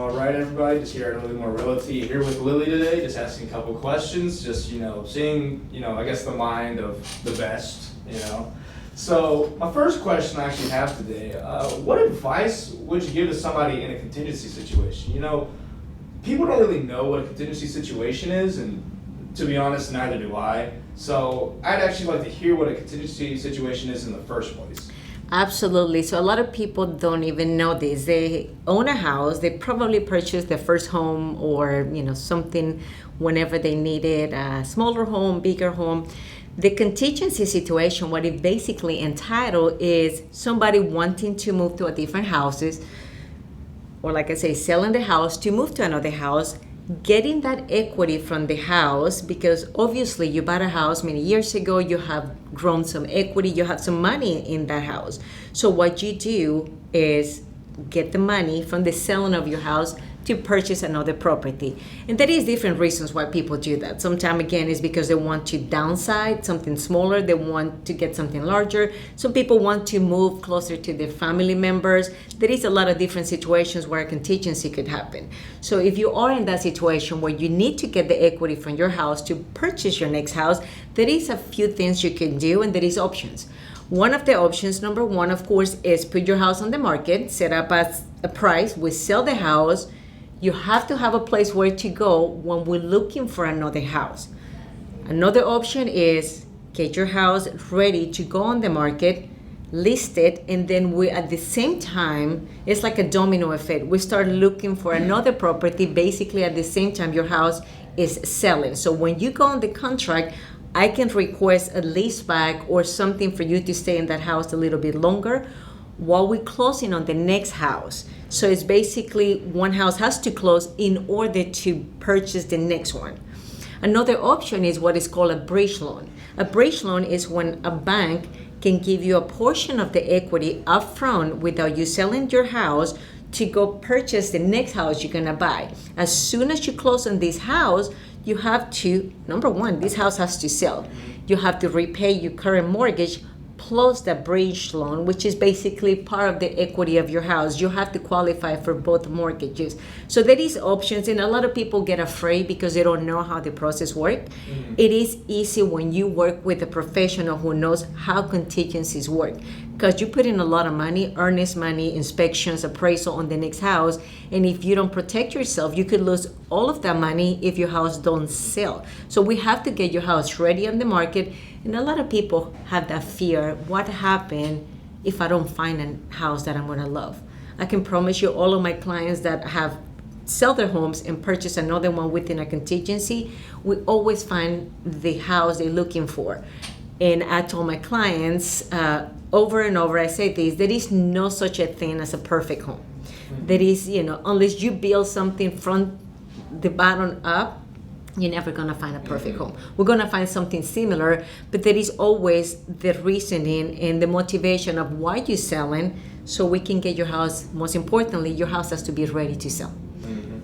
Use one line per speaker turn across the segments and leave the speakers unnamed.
All right, everybody, just here at Lily More Realty, here with Lily today, just asking a couple questions, just, seeing, I guess the mind of the best, So my first question I actually have today, what advice would you give to somebody in a contingency situation? People don't really know what a contingency situation is, and to be honest, neither do I. So I'd actually like to hear what a contingency situation is in the first place.
Absolutely. So a lot of people don't even know this. They own a house. They probably purchased their first home or, something whenever they needed a smaller home, bigger home. The contingency situation, what it basically entitled is somebody wanting to move to a different houses, or like I say, selling the house to move to another house, getting that equity from the house, because obviously you bought a house many years ago, you have grown some equity, you have some money in that house. So what you do is get the money from the selling of your house to purchase another property. And there is different reasons why people do that. Sometimes again is because they want to downsize something smaller, they want to get something larger. Some people want to move closer to their family members. There is a lot of different situations where a contingency could happen. So if you are in that situation where you need to get the equity from your house to purchase your next house, there is a few things you can do, and there is options. One of the options, number one, of course, is put your house on the market, set up as a price, we sell the house. You have to have a place where to go when we're looking for another house. Another option is get your house ready to go on the market, list it, and then we at the same time, it's like a domino effect. We start looking for another property basically at the same time your house is selling. So when you go on the contract, I can request a lease back or something for you to stay in that house a little bit longer while we're closing on the next house. So it's basically one house has to close in order to purchase the next one. Another option is what is called a bridge loan. A bridge loan is when a bank can give you a portion of the equity upfront without you selling your house to go purchase the next house you're gonna buy. As soon as you close on this house, you have to, number one, this house has to sell. You have to repay your current mortgage plus the bridge loan, which is basically part of the equity of your house. You have to qualify for both mortgages. So there is options, and a lot of people get afraid because they don't know how the process works. Mm-hmm. It is easy when you work with a professional who knows how contingencies work, because you put in a lot of money, earnest money, inspections, appraisal on the next house, and if you don't protect yourself, you could lose all of that money if your house don't sell. So we have to get your house ready on the market. And a lot of people have that fear, what happened if I don't find a house that I'm gonna love? I can promise you all of my clients that have sell their homes and purchase another one within a contingency, we always find the house they're looking for. And I told my clients over and over, I say this, there is no such a thing as a perfect home. Mm-hmm. There is, unless you build something from the bottom up, you're never going to find a perfect home. We're going to find something similar, but there is always the reasoning and the motivation of why you're selling, so we can get your house. Most importantly, your house has to be ready to sell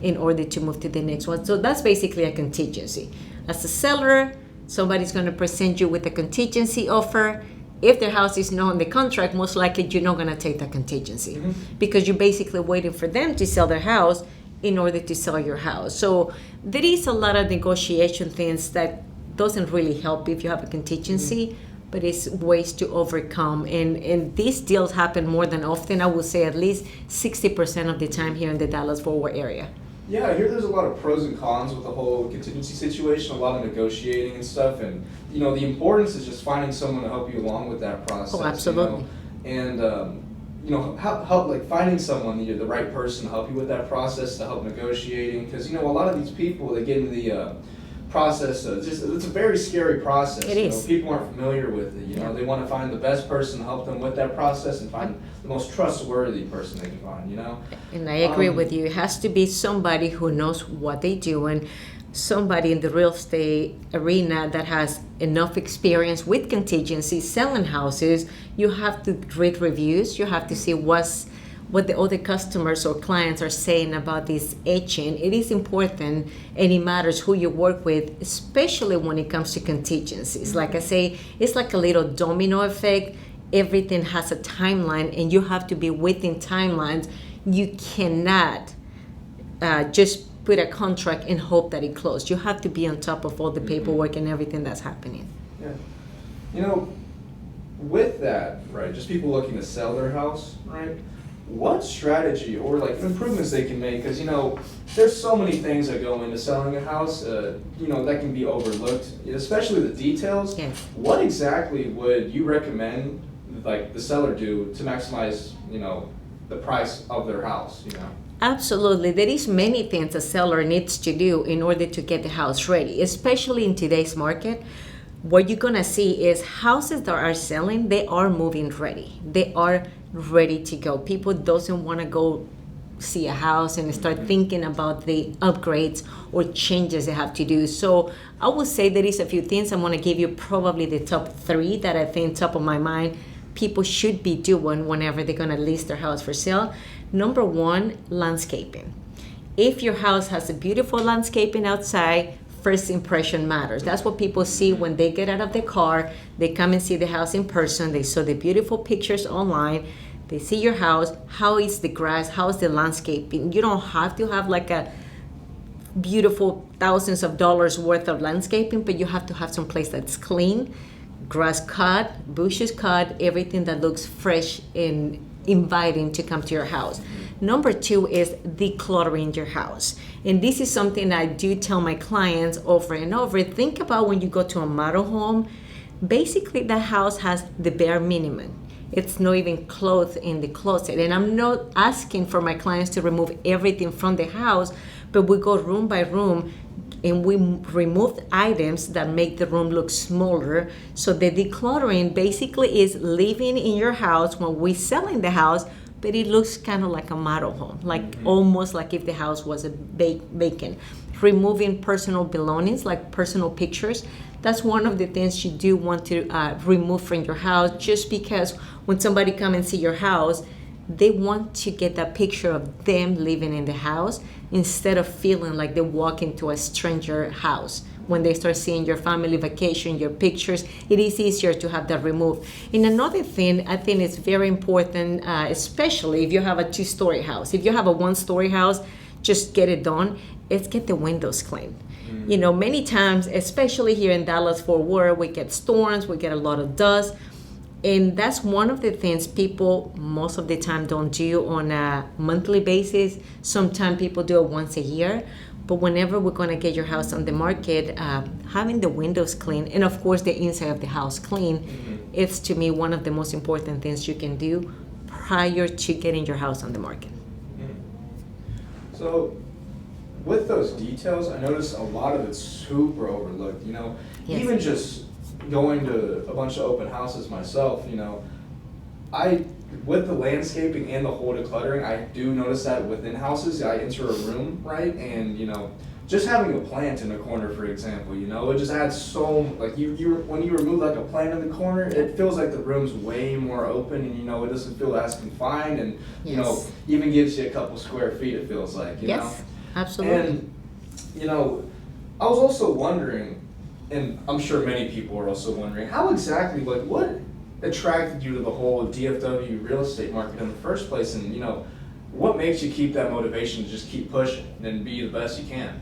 in order to move to the next one. So that's basically a contingency. As a seller, somebody's going to present you with a contingency offer. If their house is not on the contract, most likely you're not going to take that contingency because you're basically waiting for them to sell their house in order to sell your house. So there is a lot of negotiation things that doesn't really help if you have a contingency, but it's ways to overcome. And these deals happen more than often. I would say at least 60% of the time here in the Dallas-Fort Worth area.
Yeah, I hear there's a lot of pros and cons with the whole contingency situation, a lot of negotiating and stuff. And, the importance is just finding someone to help you along with that process.
Oh, absolutely.
Help like finding someone, the right person to help you with that process, to help negotiating, because a lot of these people, they get into the process. It's a very scary process.
It is.
People aren't familiar with it. They want to find the best person to help them with that process and find the most trustworthy person they can find.
And I agree with you. It has to be somebody who knows what they do, and somebody in the real estate arena that has enough experience with contingency selling houses. You have to read reviews. You have to see what the other customers or clients are saying about this agent. It is important, and it matters who you work with, especially when it comes to contingencies. Like I say, it's like a little domino effect. Everything has a timeline, and you have to be within timelines. You cannot just put a contract and hope that it closed. You have to be on top of all the paperwork and everything that's happening.
Yeah. You know, with that, right, just people looking to sell their house, right? What strategy or like improvements they can make? Because, you know, there's so many things that go into selling a house, you know, that can be overlooked, especially the details.
Yes.
What exactly would you recommend, like, the seller do to maximize, you know, the price of their house, you know?
Absolutely. There is many things a seller needs to do in order to get the house ready, especially in today's market. What you're gonna see is houses that are selling, they are moving ready. They are ready to go. People doesn't wanna go see a house and start thinking about the upgrades or changes they have to do. So I would say there is a few things. I'm gonna give you probably the top 3 that I think top of my mind people should be doing whenever they're gonna list their house for sale. Number 1, landscaping. If your house has a beautiful landscaping outside, first impression matters. That's what people see when they get out of the car. They come and see the house in person. They saw the beautiful pictures online. They see your house. How is the grass? How is the landscaping? You don't have to have like a beautiful thousands of dollars worth of landscaping, but you have to have some place that's clean, grass cut, bushes cut, everything that looks fresh and inviting to come to your house. Number 2 is decluttering your house. And this is something I do tell my clients over and over. Think about when you go to a model home, basically that house has the bare minimum. It's not even clothes in the closet. And I'm not asking for my clients to remove everything from the house, but we go room by room and we remove items that make the room look smaller. So the decluttering basically is living in your house when we're selling the house, but it looks kind of like a model home, like almost like if the house was a vacant. Removing personal belongings, like personal pictures, that's one of the things you do want to remove from your house, just because when somebody come and see your house, they want to get that picture of them living in the house instead of feeling like they walk into a stranger house. When they start seeing your family vacation, your pictures, it is easier to have that removed. And another thing I think is very important, especially if you have a 2-story house. If you have a 1-story house, just get it done. Is get the windows clean. You know, many times, especially here in Dallas-Fort Worth, we get storms, we get a lot of dust. And that's one of the things people most of the time don't do on a monthly basis. Sometimes people do it once a year. But whenever we're going to get your house on the market, having the windows clean and, of course, the inside of the house clean, is to me one of the most important things you can do prior to getting your house on the market.
So with those details, I noticed a lot of it's super overlooked. You know,
Yes.
even just going to a bunch of open houses myself, you know, with the landscaping and the whole decluttering, I do notice that within houses, I enter a room, right, and, you know, just having a plant in the corner, for example, you know, it just adds so, like, when you remove, like, a plant in the corner, it feels like the room's way more open, and, you know, it doesn't feel as confined, and, you know,
Yes.
even gives you a couple square feet, it feels like, you know?
Yes, absolutely.
And, you know, I was also wondering, and I'm sure many people are also wondering, how exactly, like, what attracted you to the whole DFW real estate market in the first place, and, you know, what makes you keep that motivation to just keep pushing and be the best you can?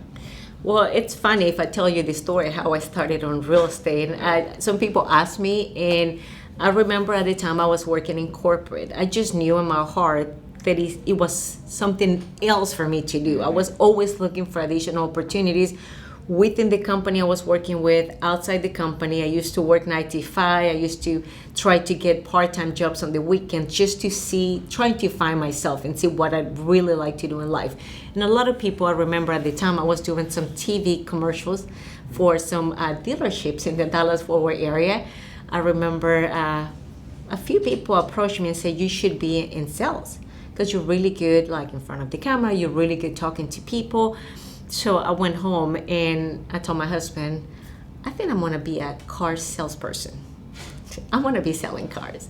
Well, it's funny if I tell you the story how I started on real estate. Some people ask me, and I remember at the time I was working in corporate. I just knew in my heart that it was something else for me to do. I was always looking for additional opportunities within the company I was working with, outside the company. I used to work 9 to 5. I used to try to get part-time jobs on the weekend just to trying to find myself and see what I'd really like to do in life. And a lot of people, I remember at the time I was doing some TV commercials for some dealerships in the Dallas-Fort Worth area. I remember a few people approached me and said, you should be in sales because you're really good, like in front of the camera, you're really good talking to people. So I went home and I told my husband, I think I'm gonna be a car salesperson. I wanna be selling cars.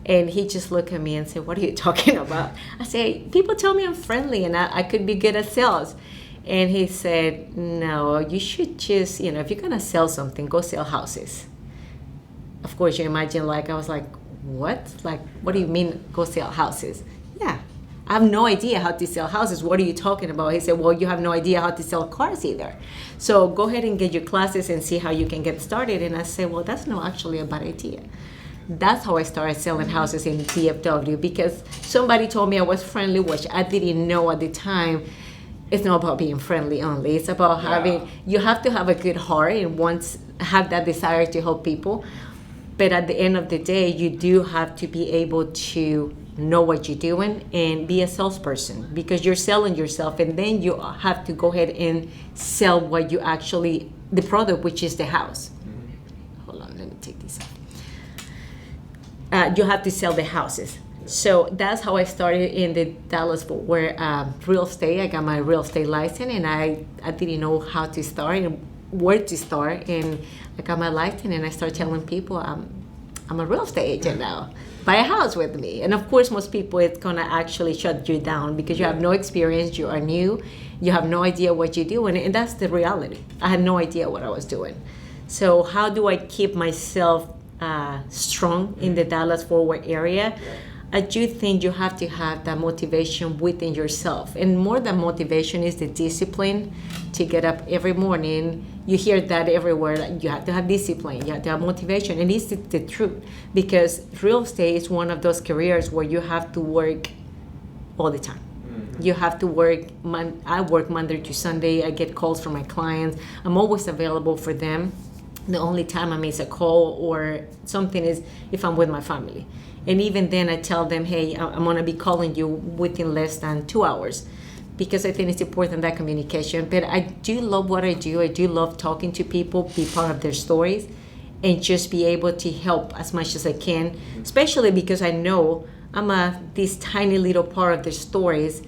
And he just looked at me and said, what are you talking about? I said, people tell me I'm friendly and I could be good at sales. And he said, no, you should just, if you're gonna sell something, go sell houses. Of course, you imagine, I was like, what? Like, what do you mean go sell houses? Yeah. I have no idea how to sell houses. What are you talking about? He said, well, you have no idea how to sell cars either. So go ahead and get your classes and see how you can get started. And I said, well, that's not actually a bad idea. That's how I started selling houses in DFW, because somebody told me I was friendly, which I didn't know at the time. It's not about being friendly only. It's about you have to have a good heart and have that desire to help people. But at the end of the day, you do have to be able to know what you're doing and be a salesperson, because you're selling yourself, and then you have to go ahead and sell what you actually, the product, which is the house. Hold on, let me take this out. You have to sell the houses. So that's how I started in the Dallas-Fort Worth real estate. I got my real estate license, and I didn't know how to start and where to start, and I got my license, and I started telling people I'm a real estate agent now. Buy a house with me. And of course, most people, it's gonna actually shut you down because you have no experience, you are new, you have no idea what you're doing, and that's the reality. I had no idea what I was doing. So how do I keep myself strong in the Dallas-Fort Worth area? I do think you have to have that motivation within yourself. And more than motivation is the discipline to get up every morning. You hear that everywhere. Like, you have to have discipline, you have to have motivation. And it's the truth, because real estate is one of those careers where you have to work all the time. You have to work. I work Monday to Sunday. I get calls from my clients. I'm always available for them. The only time I miss a call or something is if I'm with my family. And even then I tell them, hey, I'm gonna be calling you within less than 2 hours, because I think it's important, that communication. But I do love what I do. I do love talking to people, be part of their stories, and just be able to help as much as I can, especially because I know I'm this tiny little part of their stories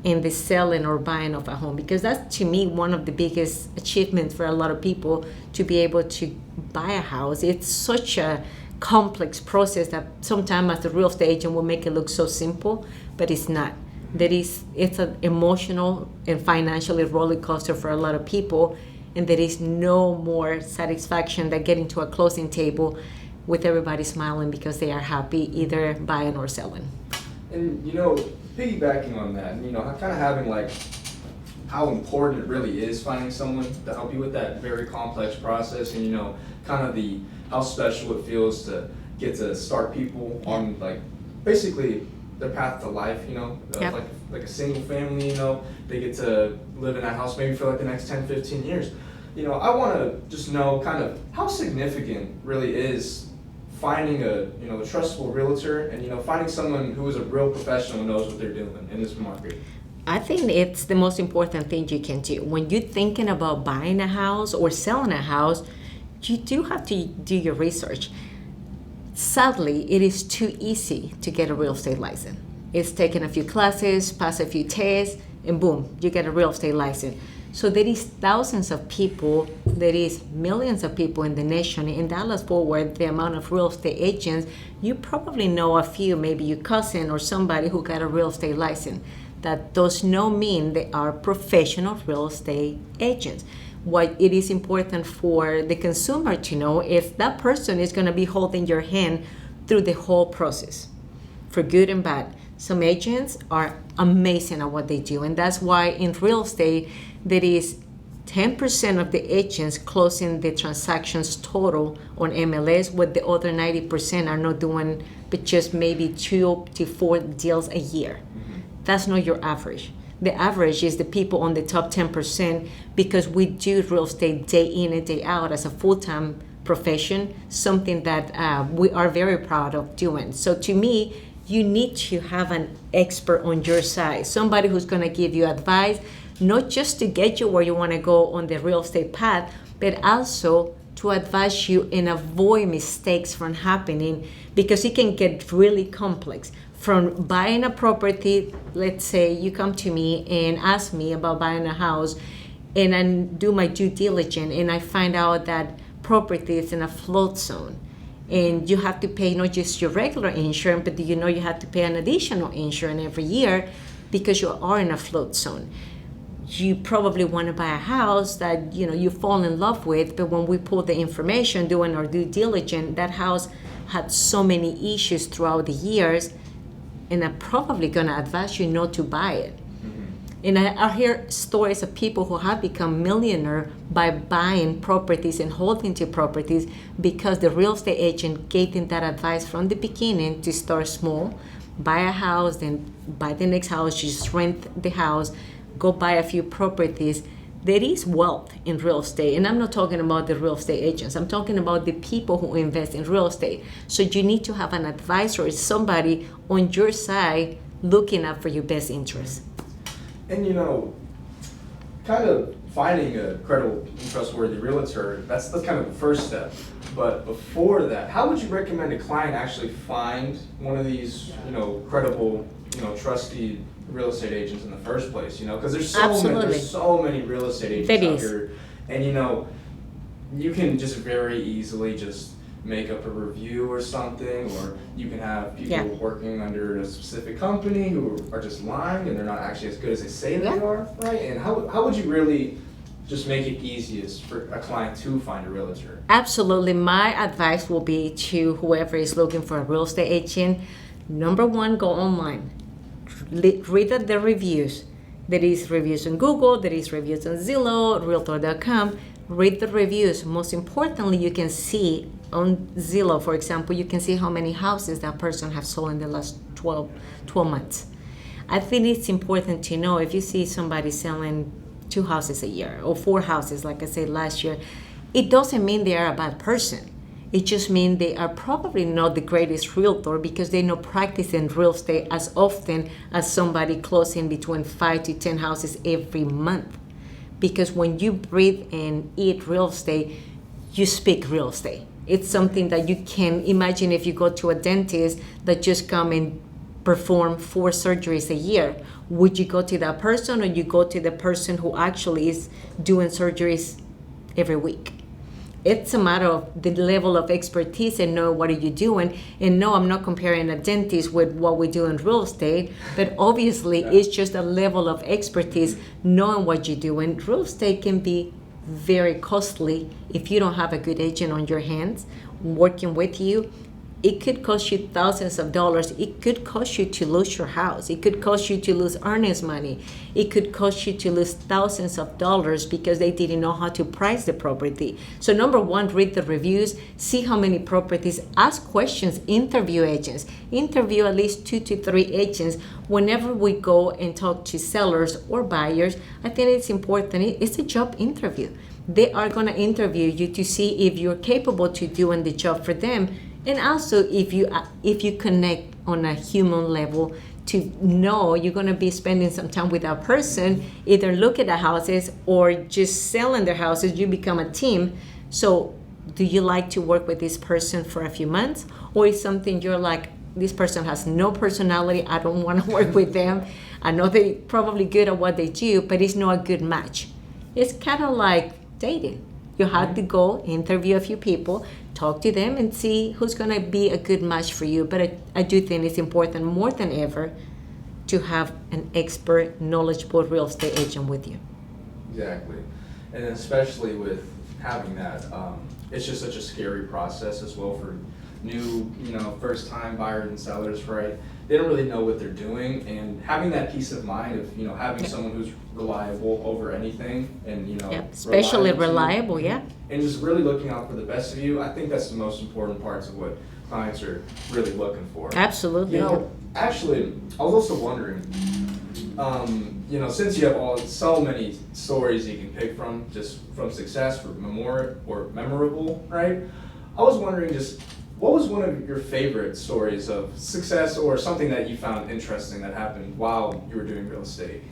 in the selling or buying of a home, because that's, to me, one of the biggest achievements for a lot of people, to be able to buy a house. It's such a complex process that sometimes as a real estate agent will make it look so simple, but it's not. It's an emotional and financially roller coaster for a lot of people, and there is no more satisfaction than getting to a closing table with everybody smiling because they are happy either buying or selling.
And piggybacking on that, kind of having like how important it really is finding someone to help you with that very complex process, and kind of how special it feels to get to start people on like basically their path to life,
Yep.
like a single family, they get to live in that house maybe for like the next 10, 15 years. I want to just know kind of how significant really is finding a trustable realtor, and finding someone who is a real professional who knows what they're doing in this market.
I think it's the most important thing you can do. When you're thinking about buying a house or selling a house, you do have to do your research. Sadly, it is too easy to get a real estate license. It's taking a few classes, pass a few tests, and boom, you get a real estate license. So there is thousands of people, there is millions of people in the nation. In Dallas-Fort Worth, the amount of real estate agents, you probably know a few, maybe your cousin or somebody who got a real estate license. That does not mean they are professional real estate agents. What it is important for the consumer to know is that person is going to be holding your hand through the whole process, for good and bad. Some agents are amazing at what they do, and that's why in real estate there is 10% of the agents closing the transactions total on MLS, with the other 90% are not doing but just maybe 2 to 4 deals a year. That's not your average. The average is the people on the top 10, because we do real estate day in and day out as a full-time profession, something that we are very proud of doing. So to me, you need to have an expert on your side, somebody who's going to give you advice, not just to get you where you want to go on the real estate path, but also to advise you and avoid mistakes from happening, because it can get really complex. From buying a property, let's say you come to me and ask me about buying a house, and I do my due diligence, and I find out that property is in a flood zone, and you have to pay not just your regular insurance, but you have to pay an additional insurance every year because you are in a flood zone. You probably want to buy a house that you fall in love with, but when we pull the information doing our due diligence, that house had so many issues throughout the years. and I'm probably going to advise you not to buy it. And I hear stories of people who have become millionaire by buying properties and holding to properties because the real estate agent gave them that advice from the beginning to start small, buy a house, then buy the next house, just rent the house, go buy a few properties. There is wealth in real estate, and I'm not talking about the real estate agents. I'm talking about the people who invest in real estate. So you need to have an advisor, somebody on your side looking out for your best interest.
And kind of finding a credible and trustworthy realtor, that's kind of the first step. But before that, how would you recommend a client actually find one of these, credible, trusty real estate agents in the first place? Because there's so many real estate agents out here, and you can just very easily just make up a review or something, or you can have people working under a specific company who are just lying and they're not actually as good as they say they are, right? And how would you really just make it easiest for a client to find a realtor?
Absolutely. My advice will be to whoever is looking for a real estate agent, number one, go online. Read the reviews. There is reviews on Google, there is reviews on Zillow, Realtor.com. Read the reviews. Most importantly, you can see on Zillow, for example, you can see how many houses that person has sold in the last 12 months. I think it's important to know if you see somebody selling 2 houses a year or 4 houses, like I said last year, it doesn't mean they are a bad person. It just means they are probably not the greatest realtor because they don't practice in real estate as often as somebody closing between 5 to 10 houses every month. Because when you breathe and eat real estate, you speak real estate. It's something that you can imagine if you go to a dentist that just come and perform 4 surgeries a year. Would you go to that person, or you go to the person who actually is doing surgeries every week? It's a matter of the level of expertise and know what are you doing. And no, I'm not comparing a dentist with what we do in real estate, but obviously it's just a level of expertise knowing what you do. And real estate can be very costly if you don't have a good agent on your hands working with you. It could cost you thousands of dollars. It could cost you to lose your house. It could cost you to lose earnings money. It could cost you to lose thousands of dollars because they didn't know how to price the property. So number one, read the reviews, see how many properties, ask questions, interview agents. Interview at least 2 to 3 agents. Whenever we go and talk to sellers or buyers, I think it's important. It's a job interview. They are going to interview you to see if you're capable to doing the job for them. And also, if you connect on a human level to know you're going to be spending some time with that person, either look at the houses or just selling their houses, you become a team. So do you like to work with this person for a few months? Or is something you're like, this person has no personality, I don't want to work with them. I know they're probably good at what they do, but it's not a good match. It's kind of like dating. You have to go interview a few people, talk to them, and see who's going to be a good match for you. But I do think it's important more than ever to have an expert, knowledgeable real estate agent with you.
Exactly. And especially with having that, it's just such a scary process as well for new, first-time buyers and sellers, right? They don't really know what they're doing, and having that peace of mind of, having someone who's reliable over anything, and,
especially reliable,
and just really looking out for the best of you. I think that's the most important parts of what clients are really looking for.
Absolutely.
Actually, I was also wondering, since you have so many stories you can pick from, just from success or memorable, right? I was wondering what was one of your favorite stories of success or something that you found interesting that happened while you were doing real estate?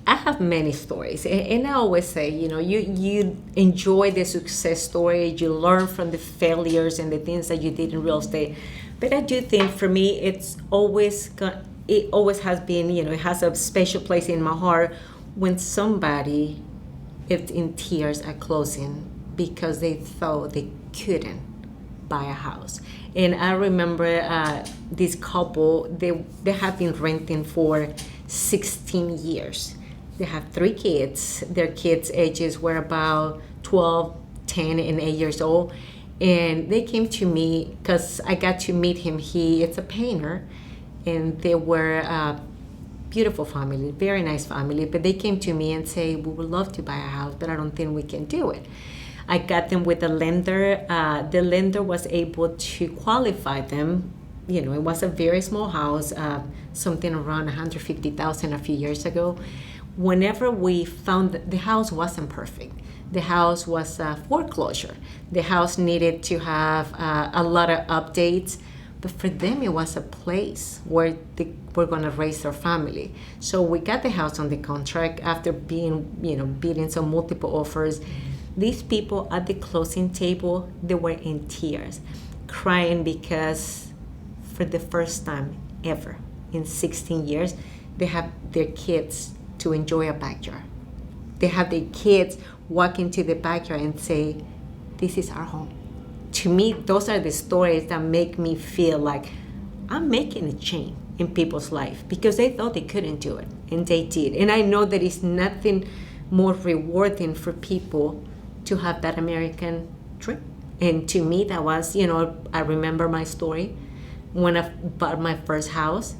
I have many stories, and I always say, you enjoy the success story, you learn from the failures and the things that you did in real estate. But I do think for me, it always has been, it has a special place in my heart when somebody is in tears at closing because they thought they couldn't buy a house. And I remember this couple, they have been renting for 16 years. They have 3 kids. Their kids' ages were about 12, 10, and 8 years old. And they came to me because I got to meet him. It's a painter. and they were a beautiful family, very nice family. But they came to me and say, "We would love to buy a house, but I don't think we can do it." I got them with a lender. The lender was able to qualify them. You know, it was a very small house, something around 150,000 a few years ago. Whenever we found that the house wasn't perfect, the house was a foreclosure. The house needed to have a lot of updates, but for them it was a place where they were going to raise their family. So we got the house on the contract after beating some multiple offers. These people at the closing table, they were in tears, crying because for the first time ever in 16 years, they have their kids to enjoy a backyard. They have their kids walk into the backyard and say, "This is our home." To me, those are the stories that make me feel like I'm making a change in people's life, because they thought they couldn't do it and they did. And I know that it's nothing more rewarding for people to have that American dream. And to me, that was, I remember my story when I bought my first house.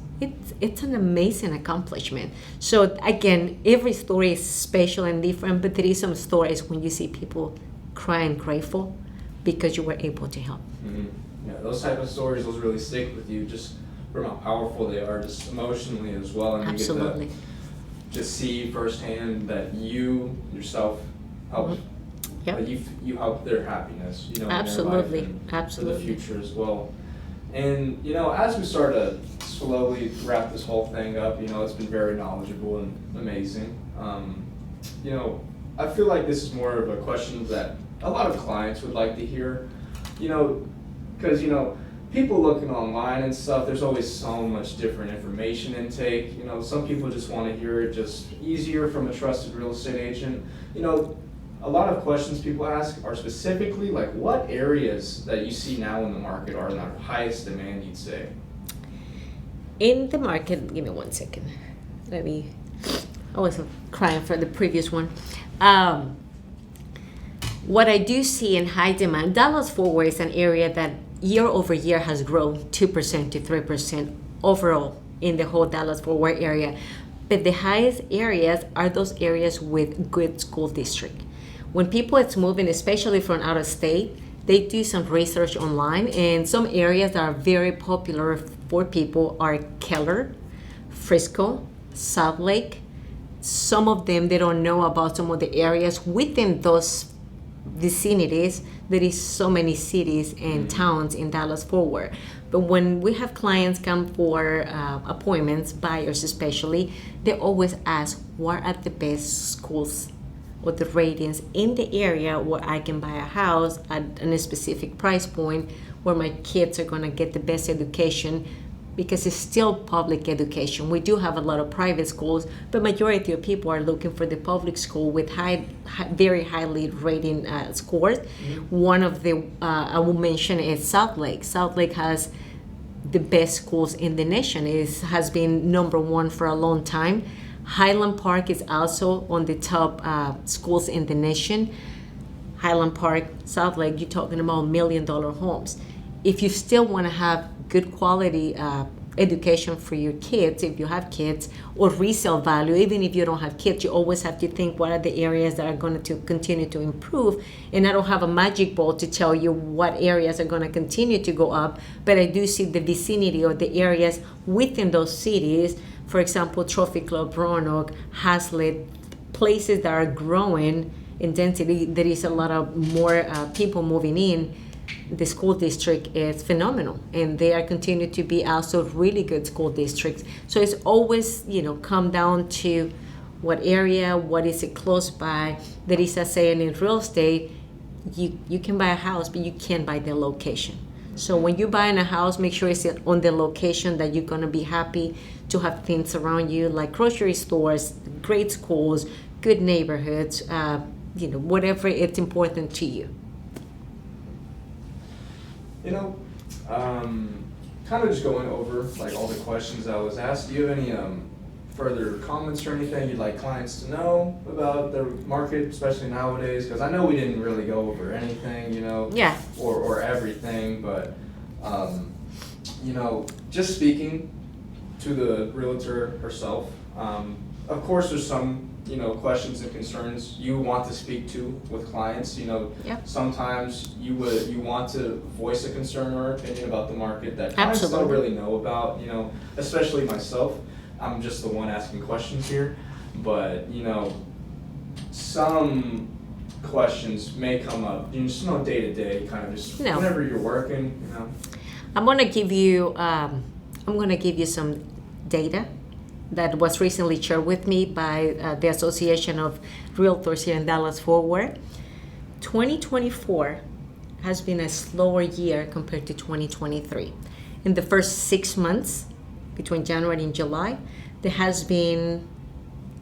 It's an amazing accomplishment. So again, every story is special and different, but there is some stories when you see people crying grateful because you were able to help.
Mm-hmm. Yeah, those type of stories, those really stick with you just from how powerful they are, just emotionally as well. And
Absolutely.
you get to just see firsthand that you yourself helped.
Mm-hmm. Yep.
Like you help their happiness,
Absolutely.
in their life and
Absolutely.
for the future as well. And as we start to slowly wrap this whole thing up, it's been very knowledgeable and amazing. I feel like this is more of a question that a lot of clients would like to hear, because people looking online and stuff, there's always so much different information intake. Some people just want to hear it just easier from a trusted real estate agent. A lot of questions people ask are specifically like, what areas that you see now in the market are in the highest demand, you'd say?
In the market, give me 1 second. I was crying for the previous one. What I do see in high demand, Dallas-Fort Worth is an area that year over year has grown 2% to 3% overall in the whole Dallas-Fort Worth area. But the highest areas are those areas with good school district. When people is moving, especially from out of state, they do some research online, and some areas that are very popular for people are Keller, Frisco, Salt Lake. Some of them, they don't know about some of the areas within those vicinities. There is so many cities and towns in Dallas-Fort Worth. But when we have clients come for appointments, buyers especially, they always ask, what are the best schools or the ratings in the area where I can buy a house at a specific price point where my kids are going to get the best education, because it's still public education. We do have a lot of private schools, but majority of people are looking for the public school with very highly rating scores. Mm-hmm. One of the I will mention is Salt Lake. Salt Lake has the best schools in the nation. It has been number one for a long time. Highland Park is also on the top schools in the nation. Highland Park, Salt Lake, you're talking about $1 million homes. If you still want to have good quality education for your kids, if you have kids, or resale value, even if you don't have kids, you always have to think what are the areas that are going to continue to improve. And I don't have a magic ball to tell you what areas are going to continue to go up, but I do see the vicinity or the areas within those cities. For example, Trophy Club, Roanoke, Hazlitt, places that are growing in density. There is a lot of more people moving in. The school district is phenomenal, and they are continue to be also really good school districts. So it's always, come down to what area, what is it close by. There is a saying in real estate, you can buy a house, but you can't buy the location. So when you're buying a house, make sure it's on the location that you're going to be happy to have things around you, like grocery stores, great schools, good neighborhoods, whatever it's important to you.
Kind of just going over like all the questions I was asked. Do you have any further comments or anything you'd like clients to know about the market, especially nowadays? Because I know we didn't really go over anything,
Yeah.
or everything, but just speaking to the realtor herself. Of course, there's some, questions and concerns you want to speak to with clients,
Yep.
sometimes you want to voice a concern or opinion about the market that clients don't
Absolutely.
really know about, especially myself. I'm just the one asking questions here, but, some questions may come up, just day to day, kind of just
No.
whenever you're working,
I'm gonna give you some data that was recently shared with me by the Association of Realtors here in Dallas-Fort Worth. 2024 has been a slower year compared to 2023. In the first 6 months, between January and July, there has been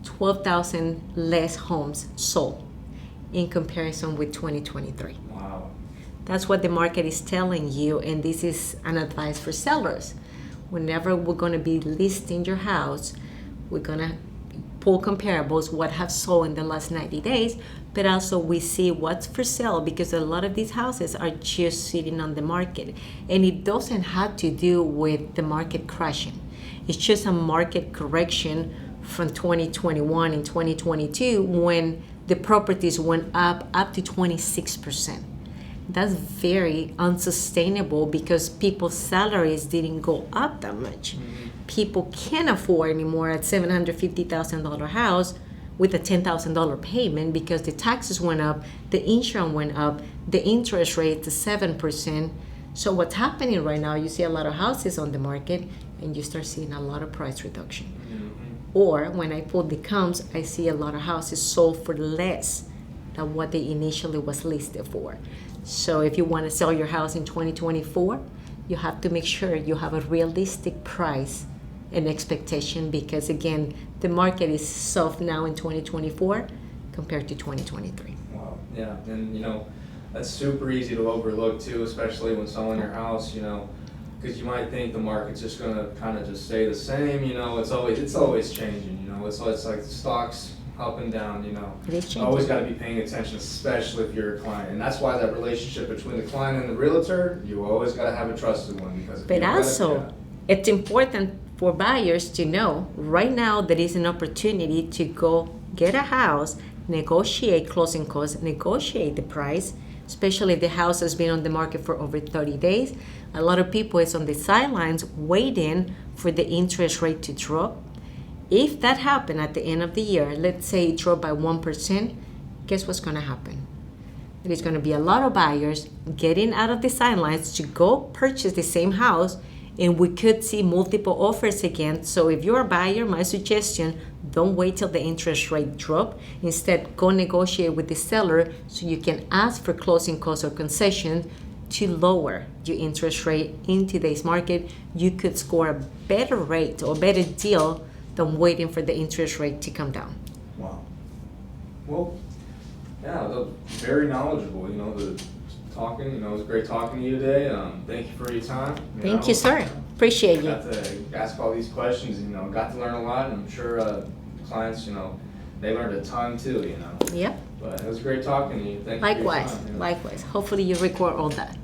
12,000 less homes sold in comparison with 2023.
Wow.
That's what the market is telling you, and this is an advice for sellers. Whenever we're going to be listing your house, we're going to pull comparables, what have sold in the last 90 days, but also we see what's for sale, because a lot of these houses are just sitting on the market. And it doesn't have to do with the market crashing. It's just a market correction from 2021 and 2022 when the properties went up to 26%. That's very unsustainable because people's salaries didn't go up that much.
Mm-hmm.
People can't afford anymore a $750,000 house with a $10,000 payment because the taxes went up, the insurance went up, the interest rate is 7%. So what's happening right now, you see a lot of houses on the market and you start seeing a lot of price reduction.
Mm-hmm.
Or when I pull the comps, I see a lot of houses sold for less than what they initially was listed for. So if you want to sell your house in 2024, you have to make sure you have a realistic price and expectation, because again, the market is soft now in 2024 compared to 2023.
Wow. Yeah, and that's super easy to overlook too, especially when selling your house, because you might think the market's just gonna kind of just stay the same, it's always changing, it's like stocks up and down,
It is changing.
Always got to be paying attention, especially if you're a client, and that's why that relationship between the client and the realtor, you always got to have a trusted one, because if you
But
don't
also, it's important for buyers to know right now there is an opportunity to go get a house, negotiate closing costs, negotiate the price, especially if the house has been on the market for over 30 days. A lot of people is on the sidelines waiting for the interest rate to drop. If that happened at the end of the year, let's say it dropped by 1%, guess what's going to happen? There's going to be a lot of buyers getting out of the sidelines to go purchase the same house, and we could see multiple offers again. So if you're a buyer, my suggestion, don't wait till the interest rate drop. Instead, go negotiate with the seller so you can ask for closing costs or concession to lower your interest rate in today's market. You could score a better rate or better deal than waiting for the interest rate to come down.
Wow. Well, yeah, very knowledgeable, the talking, it was great talking to you today. Thank you for your time.
Thank you, sir. Appreciate you.
Got to ask all these questions, got to learn a lot, and I'm sure clients, they learned a ton too,
Yep.
But it was great talking to you. Thank you for your
Likewise.
time.
Likewise. Hopefully you record all that.